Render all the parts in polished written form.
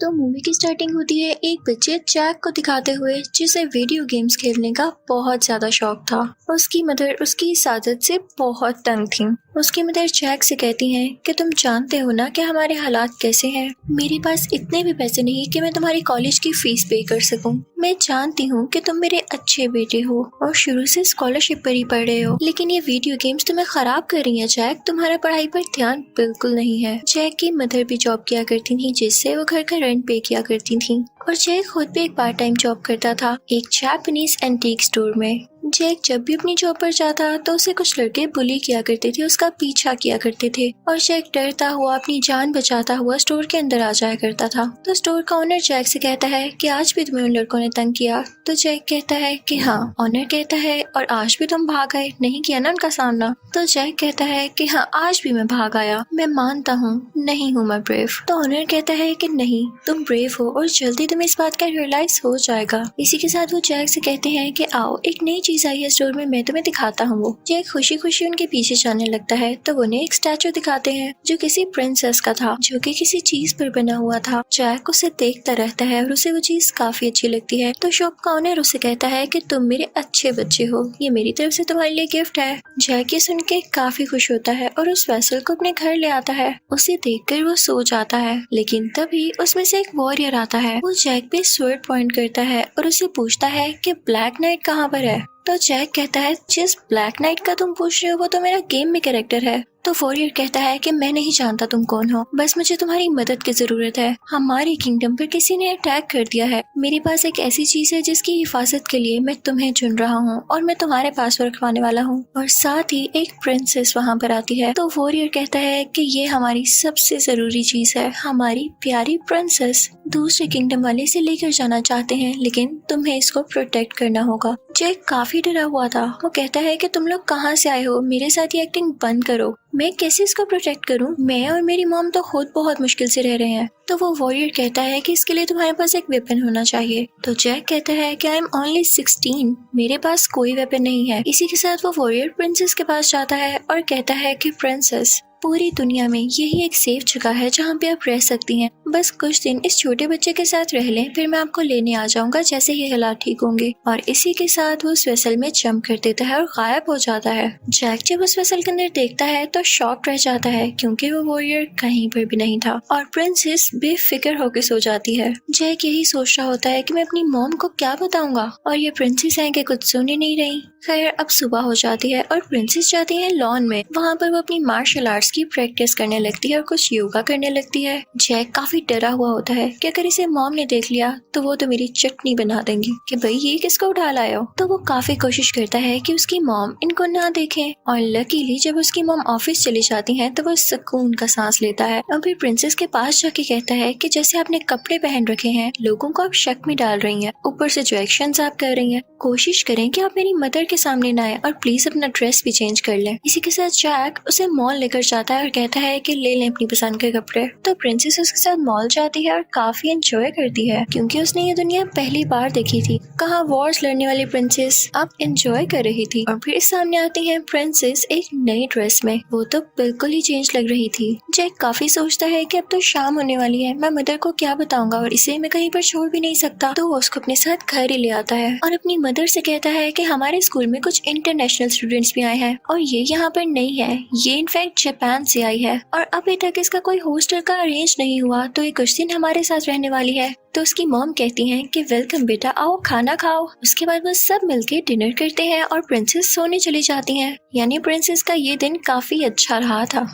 तो मूवी की स्टार्टिंग होती है एक बच्चे जैक को दिखाते हुए जिसे वीडियो गेम्स खेलने का बहुत ज्यादा शौक था। उसकी मदर उसकी इस आदत से बहुत तंग थी। उसकी मदर जैक से कहती हैं कि तुम जानते हो ना कि हमारे हालात कैसे हैं। मेरे पास इतने भी पैसे नहीं कि मैं तुम्हारी कॉलेज की फीस पे कर सकूं। मैं जानती हूँ कि तुम मेरे अच्छे बेटे हो और शुरू से स्कॉलरशिप पर ही पढ़ रहे हो, लेकिन ये वीडियो गेम्स तुम्हें खराब कर रही हैं जैक। तुम्हारा पढ़ाई पर ध्यान बिल्कुल नहीं है। जैक की मदर भी जॉब किया करती थी जिससे वो घर का रेंट पे किया करती थी और जैक खुद भी एक पार्ट टाइम जॉब करता था एक जापानीज एंटीक स्टोर में। जैक जब भी अपनी जॉब पर जाता तो उसे कुछ लड़के बुली किया करते थे, उसका पीछा किया करते थे और जैक डरता हुआ अपनी जान बचाता हुआ स्टोर के अंदर आ जाया करता था। तो स्टोर का ओनर जैक से कहता है कि आज भी तुम्हें उन लड़कों ने तंग किया। तो जैक कहता है कि हाँ। ओनर कहता है और आज भी तुम भाग आए, नहीं किया ना उनका सामना। तो जैक कहता है कि हाँ आज भी मैं भाग आया, मैं मानता हूँ नहीं हूँ मैं ब्रेव। तो ओनर कहता है कि नहीं, तुम ब्रेव हो और जल्दी तुम्हें इस बात का रियलाइज हो जाएगा। इसी के साथ वो जैक से कहते हैं कि आओ एक नई चीज आई है स्टोर में, मैं तुम्हें दिखाता हूँ। वो जैक खुशी खुशी उनके पीछे जाने लगता है तो उन्हें एक स्टैचू दिखाते हैं जो किसी प्रिंसेस का था जो कि किसी चीज पर बना हुआ था। जैक उसे देखता रहता है और उसे वो चीज काफी अच्छी लगती है। तो शॉप का ओनर उसे कहता है कि तुम मेरे अच्छे बच्चे हो, ये मेरी तरफ से तुम्हारे लिए गिफ्ट है। जैक ये सुन के काफी खुश होता है और उस वेसल को अपने घर ले आता है। उसे देखकर वो सो जाता है, लेकिन तभी उसमें से एक वॉरियर आता है। वो जैक पे स्वर्ड पॉइंट करता है और उसे पूछता है कि ब्लैक नाइट कहाँ पर है। तो जैक कहता है जिस ब्लैक नाइट का तुम पूछ रहे हो वो तो मेरा गेम में कैरेक्टर है। तो वॉरियर कहता है कि मैं नहीं जानता तुम कौन हो, बस मुझे तुम्हारी मदद की जरूरत है। हमारी किंगडम पर किसी ने अटैक कर दिया है। मेरे पास एक ऐसी चीज है जिसकी हिफाजत के लिए मैं तुम्हें चुन रहा हूँ और मैं तुम्हारे पास वो रखवाने वाला हूँ। और साथ ही एक प्रिंसेस वहाँ पर आती है। तो वॉरियर कहता है कि ये हमारी सबसे जरूरी चीज है, हमारी प्यारी प्रिंसेस। दूसरे किंगडम वाले इसे लेकर जाना चाहते हैं लेकिन तुम्हें इसको प्रोटेक्ट करना होगा। जैक काफी डरा हुआ था। वो कहता है कि तुम लोग कहाँ से आए हो, मेरे साथ ये एक्टिंग बंद करो। मैं कैसे इसको प्रोटेक्ट करूं? मैं और मेरी मॉम तो खुद बहुत मुश्किल से रह रहे हैं। तो वो वॉरियर कहता है कि इसके लिए तुम्हारे पास एक वेपन होना चाहिए। तो जैक कहता है कि आई एम ओनली 16, मेरे पास कोई वेपन नहीं है। इसी के साथ वो वॉरियर प्रिंसेस के पास जाता है और कहता है कि प्रिंसेस, पूरी दुनिया में यही एक सेफ जगह है जहाँ पे आप रह सकती हैं। बस कुछ दिन इस छोटे बच्चे के साथ रह लें, फिर मैं आपको लेने आ जाऊंगा जैसे ही हालात ठीक होंगे। और इसी के साथ वो उस वेसल में जंप कर देता है और गायब हो जाता है। जैक जब उस वेसल के अंदर देखता है तो शॉक रह जाता है क्योंकि वो वॉरियर कहीं पर भी नहीं था और प्रिंसेस बेफिक्र होकर सो जाती है। जैक यही सोच रहा होता है कि मैं अपनी मॉम को क्या बताऊंगा और ये प्रिंसेस है कि कुछ सुन ही नहीं रही। खैर अब सुबह हो जाती है और प्रिंसेस जाती है लॉन में। वहाँ पर वो अपनी मार्शल आर्ट्स की प्रैक्टिस करने लगती है और कुछ योगा करने लगती है। जैक काफी डरा हुआ होता है कि अगर इसे मॉम ने देख लिया तो वो तो मेरी चटनी बना देंगी कि भाई ये किसको उठा लाए हो। तो वो काफी कोशिश करता है कि उसकी मॉम इनको ना देखें और लकीली जब उसकी मॉम ऑफिस चली जाती है तो वो सुकून का सांस लेता है और फिर प्रिंसेस के पास जाके कहता है कि जैसे आपने कपड़े पहन रखे हैं लोगों को आप शक में डाल रही हैं, ऊपर से जो एक्शंस आप कर रही हैं, कोशिश करें कि आप मेरी मदर के सामने ना आए और प्लीज अपना ड्रेस भी चेंज कर लें। इसी के साथ जैक उसे मॉल लेकर जाता है और कहता है कि ले लें अपनी पसंद के कपड़े। तो प्रिंसेस उसके साथ मॉल जाती है और काफी एंजॉय करती है क्योंकि उसने ये दुनिया पहली बार देखी थी। कहाँ वॉर्स लड़ने वाली प्रिंसेस अब एंजॉय कर रही थी और फिर सामने आती है प्रिंसेस एक नई ड्रेस में। वो तो बिल्कुल ही चेंज लग रही थी। जैक काफी सोचता है कि अब तो शाम होने वाली है, मैं मदर को क्या बताऊंगा और इसे मैं कहीं पर छोड़ भी नहीं सकता। तो वो उसको अपने साथ घर ही ले आता है और अपनी मदर से कहता है कि हमारे स्कूल में कुछ इंटरनेशनल स्टूडेंट्स भी आए हैं और ये यहाँ पर नहीं है, ये इनफैक्ट जापान से आई है और अभी तक इसका कोई हॉस्टल का अरेंज नहीं हुआ, तो ये कुछ दिन हमारे साथ रहने वाली है। तो उसकी मॉम कहती हैं कि वेलकम बेटा, आओ खाना खाओ। उसके बाद वो सब मिलके डिनर करते हैं और प्रिंसेस सोने चली जाती हैं। यानी प्रिंसेस का ये दिन काफी अच्छा रहा था।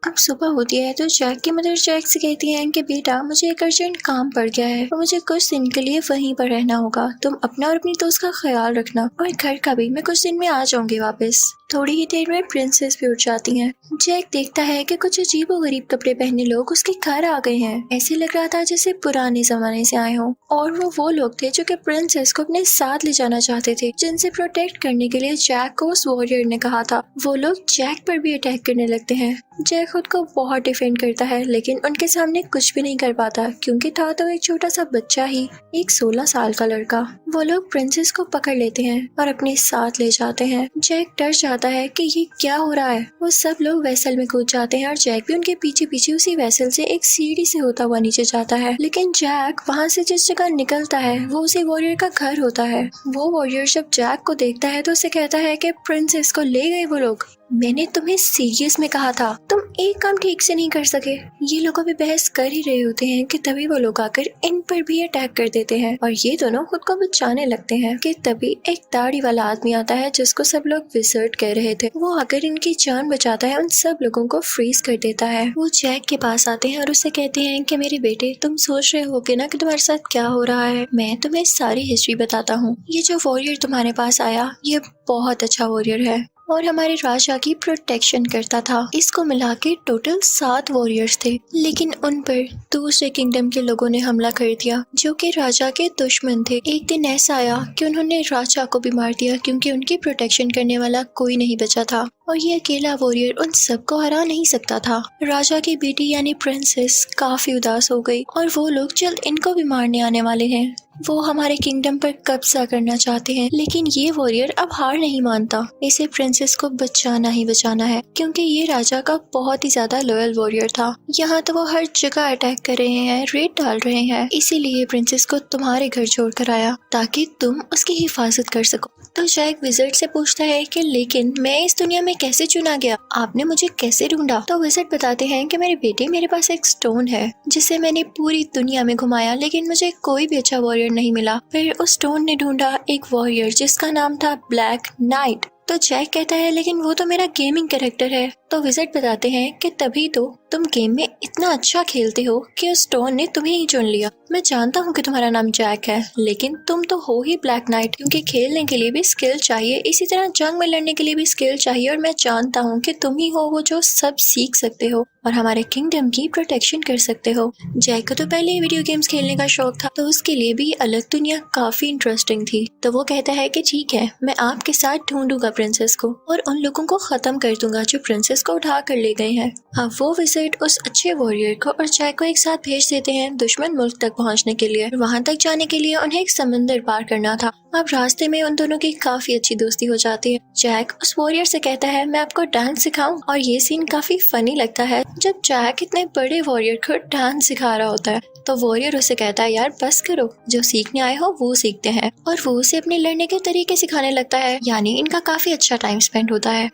अब सुबह होती है तो जैक की मदर जैक से कहती हैं कि बेटा मुझे एक अर्जेंट काम पड़ गया है और मुझे कुछ दिन के लिए वहीं पर रहना होगा। तुम अपना और अपनी दोस्त का ख्याल रखना और घर का भी, मैं कुछ दिन में आ जाऊंगी वापस। थोड़ी ही देर में प्रिंसेस भी उठ जाती हैं। जैक देखता है कि कुछ अजीबोगरीब कपड़े पहने लोग उसके घर आ गए हैं। ऐसे लग रहा था जैसे पुराने जमाने से आए हों और वो लोग थे जो कि प्रिंसेस को अपने साथ ले जाना चाहते थे, जिनसे प्रोटेक्ट करने के लिए जैक को उस वॉरियर ने कहा था। वो लोग जैक पर भी अटैक करने लगते हैं। जैक खुद को बहुत डिफेंड करता है लेकिन उनके सामने कुछ भी नहीं कर पाता क्योंकि था तो एक छोटा सा बच्चा ही, एक 16 साल का लड़का। वो लोग प्रिंसेस को पकड़ लेते हैं और अपने साथ ले जाते हैं। जैक डर जाता जाता है कि ये क्या हो रहा है। वो सब लोग वेसल में कूद जाते हैं और जैक भी उनके पीछे पीछे उसी वेसल से एक सीढ़ी से होता हुआ नीचे जाता है। लेकिन जैक वहाँ से जिस जगह निकलता है वो उसी वॉरियर का घर होता है। वो वॉरियर जब जैक को देखता है तो उसे कहता है कि प्रिंसेस को ले गए वो लोग। मैंने तुम्हें सीरियस में कहा था, तुम एक काम ठीक से नहीं कर सके। ये लोग अभी बहस कर ही रहे होते हैं कि तभी वो लोग आकर इन पर भी अटैक कर देते हैं और ये दोनों खुद को बचाने लगते हैं कि तभी एक दाढ़ी वाला आदमी आता है जिसको सब लोग विजर्ड कह रहे थे। वो आकर इनकी जान बचाता है, उन सब लोगों को फ्रीज कर देता है। वो जैक के पास आते हैं और उसे कहते हैं कि मेरे बेटे, तुम सोच रहे होगे ना कि तुम्हारे साथ क्या हो रहा है। मैं तुम्हें सारी हिस्ट्री बताता हूँ। ये जो वॉरियर तुम्हारे पास आया ये बहुत अच्छा वॉरियर है और हमारे राजा की प्रोटेक्शन करता था। इसको मिला के टोटल 7 वॉरियर्स थे, लेकिन उन पर दूसरे किंगडम के लोगों ने हमला कर दिया जो कि राजा के दुश्मन थे। एक दिन ऐसा आया कि उन्होंने राजा को भी मार दिया क्योंकि उनकी प्रोटेक्शन करने वाला कोई नहीं बचा था और ये अकेला वॉरियर उन सबको हरा नहीं सकता था। राजा की बेटी यानी प्रिंसेस काफी उदास हो गई और वो लोग जल्द इनको भी मारने आने वाले हैं। वो हमारे किंगडम पर कब्जा करना चाहते हैं, लेकिन ये वॉरियर अब हार नहीं मानता। इसे प्रिंसेस को बचाना ही बचाना है क्योंकि ये राजा का बहुत ही ज्यादा लॉयल वॉरियर था। यहाँ तो वो हर जगह अटैक कर रहे हैं, रेड डाल रहे हैं, इसीलिए प्रिंसेस को तुम्हारे घर छोड़ कर आया ताकि तुम उसकी हिफाजत कर सको। तो जैक विज़र्ड से पूछता है कि लेकिन मैं इस दुनिया में कैसे चुना गया, आपने मुझे कैसे ढूंढा। तो विज़र्ड बताते हैं कि मेरे बेटे, मेरे पास एक स्टोन है जिसे मैंने पूरी दुनिया में घुमाया लेकिन मुझे कोई भी अच्छा वॉरियर नहीं मिला। फिर उस स्टोन ने ढूंढा एक वॉरियर जिसका नाम था ब्लैक नाइट। तो जैक कहता है लेकिन वो तो मेरा गेमिंग कैरेक्टर है। तो विज़र्ड बताते हैं कि तभी तो तुम गेम में इतना अच्छा खेलते हो कि उस स्टोन ने तुम्हें ही चुन लिया। मैं जानता हूँ कि तुम्हारा नाम जैक है, लेकिन तुम तो हो ही ब्लैक नाइट क्योंकि खेलने के लिए भी स्किल चाहिए, इसी तरह जंग में लड़ने के लिए भी स्किल चाहिए और मैं जानता हूँ कि तुम ही हो वो जो सब सीख सकते हो और हमारे किंगडम की प्रोटेक्शन कर सकते हो। जैक को तो पहले ही वीडियो गेम्स खेलने का शौक था तो उसके लिए भी अलग दुनिया काफी इंटरेस्टिंग थी। तो वो कहता है कि ठीक है, मैं आपके साथ ढूंढूंगा प्रिंसेस को और उन लोगों को खत्म कर दूंगा जो प्रिंसेस को उठा कर ले गए हैं। अब वो विज़र्ड उस अच्छे वॉरियर को और जैक को एक साथ भेज देते हैं दुश्मन मुल्क तक पहुंचने के लिए। वहां तक जाने के लिए उन्हें एक समंदर पार करना था। अब रास्ते में उन दोनों की काफी अच्छी दोस्ती हो जाती है। जैक उस वॉरियर से कहता है मैं आपको डांस सिखाऊं और ये सीन काफी फनी लगता है जब जैक इतने बड़े वॉरियर को डांस सिखा रहा होता है। तो वॉरियर उसे कहता है यार बस करो, जो सीखने आए हो वो सीखते हैं और वो उसे अपने लड़ने के तरीके सिखाने लगता है, यानी इनका काफी अच्छा टाइम स्पेंड होता है।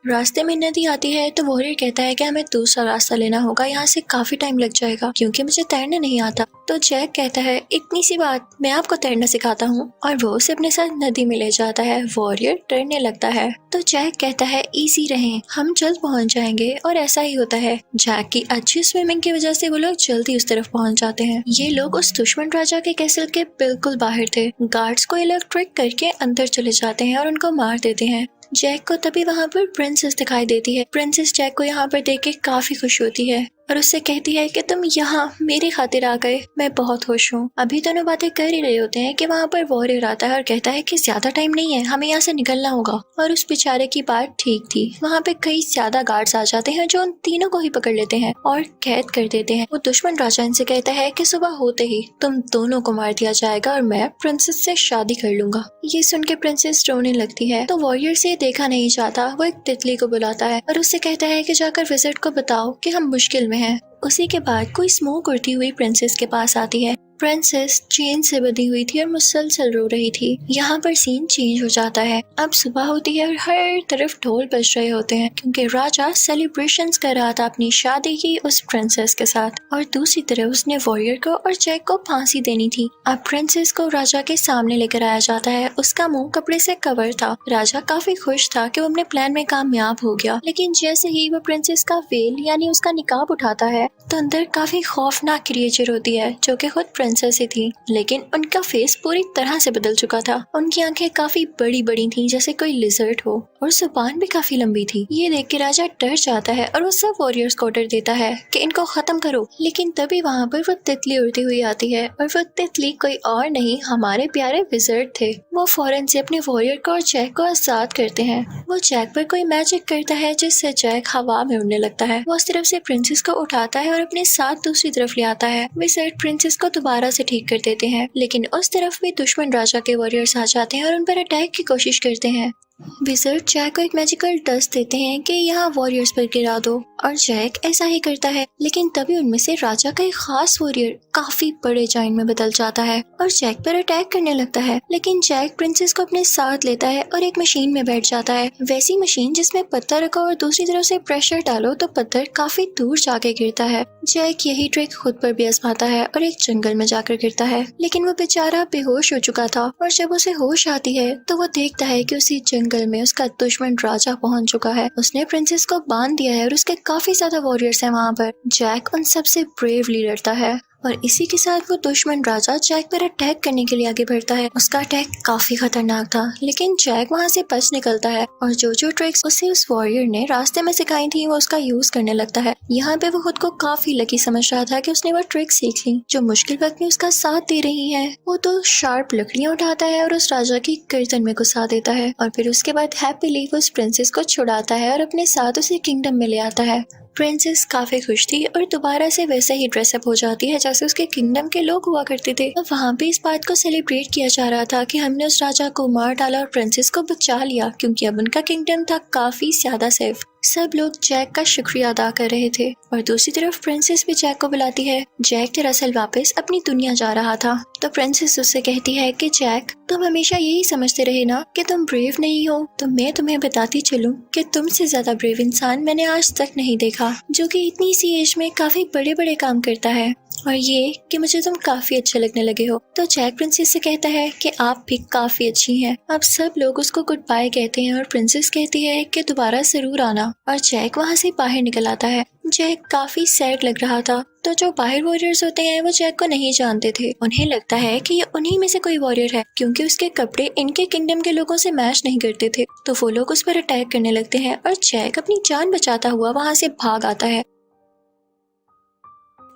रास्ते में नदी आती है तो वॉरियर कहता है कि हमें दूसरा रास्ता लेना होगा, यहाँ से काफी टाइम लग जाएगा क्योंकि मुझे तैरना नहीं आता। तो जैक कहता है इतनी सी बात, मैं आपको तैरना सिखाता हूँ और वो उसे अपने साथ नदी में ले जाता है। वॉरियर डरने लगता है तो जैक कहता है इजी रहें, हम जल्द पहुँच जाएंगे और ऐसा ही होता है। जैक की अच्छी स्विमिंग की वजह से वो लोग जल्दी उस तरफ पहुँच जाते हैं। ये लोग उस दुश्मन राजा के कैसल के बिल्कुल बाहर थे। गार्ड्स को इलेक्ट्रिक करके अंदर चले जाते हैं और उनको मार देते हैं। जैक को तभी वहाँ पर प्रिंसेस दिखाई देती है। प्रिंसेस जैक को यहाँ पर देख के काफी खुश होती है और उससे कहती है कि तुम यहाँ मेरे खातिर आ गए, मैं बहुत खुश हूँ। अभी दोनों बातें कर ही रहे होते हैं कि वहाँ पर वॉरियर आता है और कहता है कि ज्यादा टाइम नहीं है, हमें यहाँ से निकलना होगा। और उस बेचारे की बात ठीक थी। वहाँ पे कई ज्यादा गार्ड्स आ जाते हैं जो उन तीनों को ही पकड़ लेते हैं और कैद कर देते हैं। वो दुश्मन राजा इनसे कहता है कि सुबह होते ही तुम दोनों को मार दिया जाएगा और मैं प्रिंसेस से शादी कर लूंगा। ये सुन के प्रिंसेस रोने लगती है तो वॉरियर से देखा नहीं चाहता, वो एक तितली को बुलाता है और उससे कहता है कि जाकर विज़र्ड को बताओ कि हम मुश्किल में हैं। उसी के बाद कोई स्मोक उड़ती हुई प्रिंसेस के पास आती है। प्रिंसेस चेन से बंधी हुई थी और मुसलसल रो रही थी। यहाँ पर सीन चेंज हो जाता है। अब सुबह होती है और हर तरफ ढोल बज रहे होते हैं क्योंकि राजा सेलिब्रेशंस कर रहा था अपनी शादी की उस प्रिंसेस के साथ और दूसरी तरफ उसने वॉरियर को और जैक को फांसी देनी थी। अब प्रिंसेस को राजा के सामने लेकर आया जाता है। उसका मुंह कपड़े से कवर था। राजा काफी खुश था कि वो अपने प्लान में कामयाब हो गया, लेकिन जैसे ही वो प्रिंसेस का वेल यानी उसका निकाब उठाता है तो अंदर काफी खौफनाक क्रिएचर होती है जो कि खुद प्रिंसेस ही थी, लेकिन उनका फेस पूरी तरह से बदल चुका था। उनकी आंखें काफी बड़ी बड़ी थी जैसे कोई लिजर्ड हो और जुबान भी काफी लंबी थी। ये देख के राजा डर जाता है और वो सब वॉरियर्स को ऑर्डर देता है कि इनको खत्म करो। लेकिन तभी वहाँ पर वो तितली उड़ती हुई आती है और वो तितली कोई और नहीं, हमारे प्यारे विज़र्ड थे। वो फौरन से अपने वॉरियर को और जैक को आजाद करते हैं। वो जैक पर कोई मैजिक करता है जिससे जैक हवा में उड़ने लगता है। वो उस तरफ से प्रिंसेस को उठाता है और अपने साथ दूसरी तरफ ले आता है। विज़र्ड प्रिंसेस को दोबारा से ठीक कर देते हैं, लेकिन उस तरफ भी दुश्मन राजा के वॉरियर्स आ जाते हैं और उन पर अटैक की कोशिश करते हैं। विज़र्ड जैक को एक मैजिकल डस्ट देते हैं कि यहाँ वॉरियर्स पर गिरा दो और जैक ऐसा ही करता है, लेकिन तभी उनमें से राजा का एक खास वॉरियर काफी बड़े जाइंट में बदल जाता है और जैक पर अटैक करने लगता है। लेकिन जैक प्रिंसेस को अपने साथ लेता है और एक मशीन में बैठ जाता है, वैसी मशीन जिसमें पत्थर रखो और दूसरी तरफ से प्रेशर डालो तो पत्थर काफी दूर जाके गिरता है। जैक यही ट्रिक खुद पर भी आजमाता है और एक जंगल में जाकर गिरता है, लेकिन वो बेचारा बेहोश हो चुका था और जब उसे होश आती है तो वो देखता है कि उसी जंगल में उसका दुश्मन राजा पहुंच चुका है। उसने प्रिंसेस को बांध दिया है और उसके काफी ज्यादा वॉरियर्स हैं वहाँ पर। जैक उन सबसे ब्रेवली लड़ता है और इसी के साथ वो दुश्मन राजा जैक पर अटैक करने के लिए आगे बढ़ता है। उसका अटैक काफी खतरनाक था, लेकिन जैक वहाँ से बच निकलता है और जो ट्रिक्स उसे उस वॉरियर ने रास्ते में सिखाई थी वो उसका यूज करने लगता है। यहाँ पे वो खुद को काफी लकी समझ रहा था कि उसने वो ट्रिक सीख ली जो मुश्किल वक्त में उसका साथ दे रही है। वो तो शार्प लकड़ियाँ उठाता है और उस राजा की गर्दन में घुसा देता है और फिर उसके बाद हैप्पीली वो उस प्रिंसेस को छुड़ाता है और अपने साथ उसे किंगडम में ले आता है। प्रिंसेस काफी खुश थी और दोबारा से वैसे ही ड्रेसअप हो जाती है जैसे उसके किंगडम के लोग हुआ करते थे। अब वहाँ पे इस बात को सेलिब्रेट किया जा रहा था कि हमने उस राजा को मार डाला और प्रिंसेस को बचा लिया, क्योंकि अब उनका किंगडम था काफी ज्यादा सेफ। सब लोग जैक का शुक्रिया अदा कर रहे थे और दूसरी तरफ प्रिंसेस भी जैक को बुलाती है। जैक दरअसल वापस अपनी दुनिया जा रहा था तो प्रिंसेस उससे कहती है कि जैक, तुम हमेशा यही समझते रहे ना कि तुम ब्रेव नहीं हो, तो मैं तुम्हें बताती चलूं कि तुमसे ज्यादा ब्रेव इंसान मैंने आज तक नहीं देखा, जो कि इतनी सी एज में काफी बड़े बड़े काम करता है। और ये कि मुझे तुम काफी अच्छे लगने लगे हो। तो जैक प्रिंसेस से कहता है कि आप भी काफी अच्छी हैं। अब सब लोग उसको गुड बाय कहते हैं और प्रिंसेस कहती है कि दोबारा जरूर आना और जैक वहाँ से बाहर निकल आता है। जैक काफी सैड लग रहा था। तो जो बाहर वॉरियर्स होते हैं वो जैक को नहीं जानते थे। उन्हें लगता है कि ये उन्हीं में से कोई वॉरियर है, क्योंकि उसके कपड़े इनके किंगडम के लोगों से मैच नहीं करते थे। तो वो लोग उस पर अटैक करने लगते हैं और जैक अपनी जान बचाता हुआ वहाँ से भाग आता है।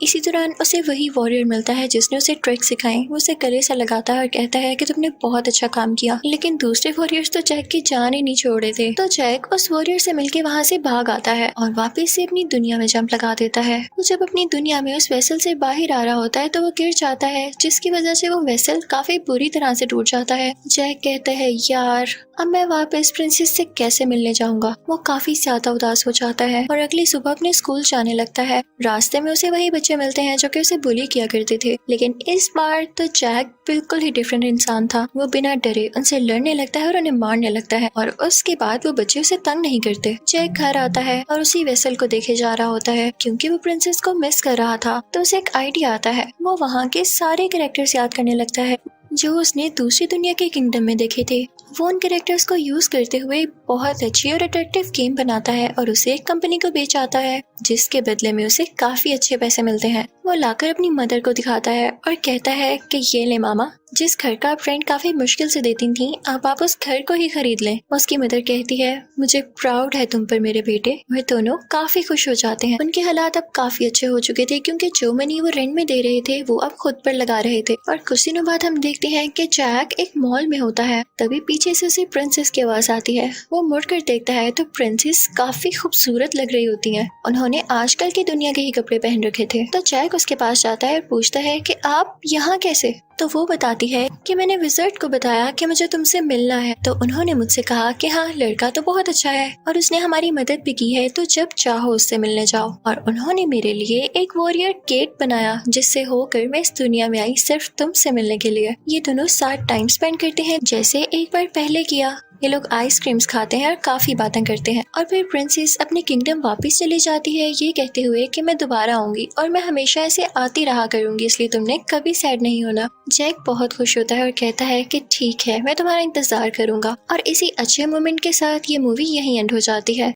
इसी दौरान उसे वही वॉरियर मिलता है जिसने उसे ट्रिक सिखाई। वो उसे गले से लगाता है और कहता है कि तुमने बहुत अच्छा काम किया, लेकिन दूसरे वॉरियर्स तो जैक की जान ही नहीं छोड़ रहे थे। तो जैक उस वॉरियर से मिलके वहाँ से भाग आता है और वापस से अपनी दुनिया में जंप लगा देता है। वो जब अपनी दुनिया में उस वेसल से बाहर आ रहा होता है तो वो गिर जाता है, जिसकी वजह से वो वेसल काफी बुरी तरह से टूट जाता है। जैक कहता है, यार अब मैं वापस प्रिंसेस से कैसे मिलने जाऊंगा। वो काफी ज्यादा उदास हो जाता है और अगली सुबह अपने स्कूल जाने लगता है। रास्ते में उसे वही बच्चे मिलते हैं जो कि उसे बुली किया करते थे, लेकिन इस बार तो जैक बिल्कुल ही डिफरेंट इंसान था। वो बिना डरे उनसे लड़ने लगता है और उन्हें मारने लगता है और उसके बाद वो बच्चे उसे तंग नहीं करते। जैक घर आता है और उसी वेसल को देखे जा रहा होता है, क्योंकि वो प्रिंसेस को मिस कर रहा था। तो उसे एक आइडिया आता है। वो वहाँ के सारे कैरेक्टर्स याद करने लगता है जो उसने दूसरी दुनिया के किंगडम में देखे थे। वो उन कैरेक्टर्स को यूज करते हुए बहुत अच्छी और अट्रैक्टिव गेम बनाता है और उसे एक कंपनी को बेच आता है, जिसके बदले में उसे काफी अच्छे पैसे मिलते हैं। वो लाकर अपनी मदर को दिखाता है और कहता है कि ये ले मामा, जिस घर का आप रेंट काफी मुश्किल से देती थी, अब आप उस घर को ही खरीद लें। उसकी मदर कहती है, मुझे प्राउड है तुम पर मेरे बेटे। वह दोनों काफी खुश हो जाते हैं। उनके हालात अब काफी अच्छे हो चुके थे, क्योंकि जो मनी वो रेंट में दे रहे थे वो अब खुद पर लगा रहे थे। और कुछ दिनों बाद हम देखते हैं कि जैक एक मॉल में होता है। तभी पीछे से उसे प्रिंसेस की आवाज आती है। वो मुड़कर देखता है तो प्रिंसेस काफी खूबसूरत लग रही होती है। उन्होंने आजकल की दुनिया के ही कपड़े पहन रखे थे। तो जैक उसके पास जाता है और पूछता है कि आप यहाँ कैसे। तो वो बताती है कि मैंने विज़र्ड को बताया कि मुझे तुमसे मिलना है, तो उन्होंने मुझसे कहा कि हाँ, लड़का तो बहुत अच्छा है और उसने हमारी मदद भी की है, तो जब चाहो उससे मिलने जाओ। और उन्होंने मेरे लिए एक वॉरियर गेट बनाया जिससे होकर मैं इस दुनिया में आई सिर्फ तुमसे मिलने के लिए। ये दोनों साथ टाइम स्पेंड करते हैं जैसे एक बार पहले किया। ये लोग आइसक्रीम्स खाते हैं और काफी बातें करते हैं और फिर प्रिंसेस अपने किंगडम वापस चली जाती है, ये कहते हुए कि मैं दोबारा आऊंगी और मैं हमेशा ऐसे आती रहा करूंगी, इसलिए तुमने कभी सैड नहीं होना। जैक बहुत खुश होता है और कहता है कि ठीक है, मैं तुम्हारा इंतजार करूंगा। और इसी अच्छे मोमेंट के साथ ये मूवी यहीं एंड हो जाती है।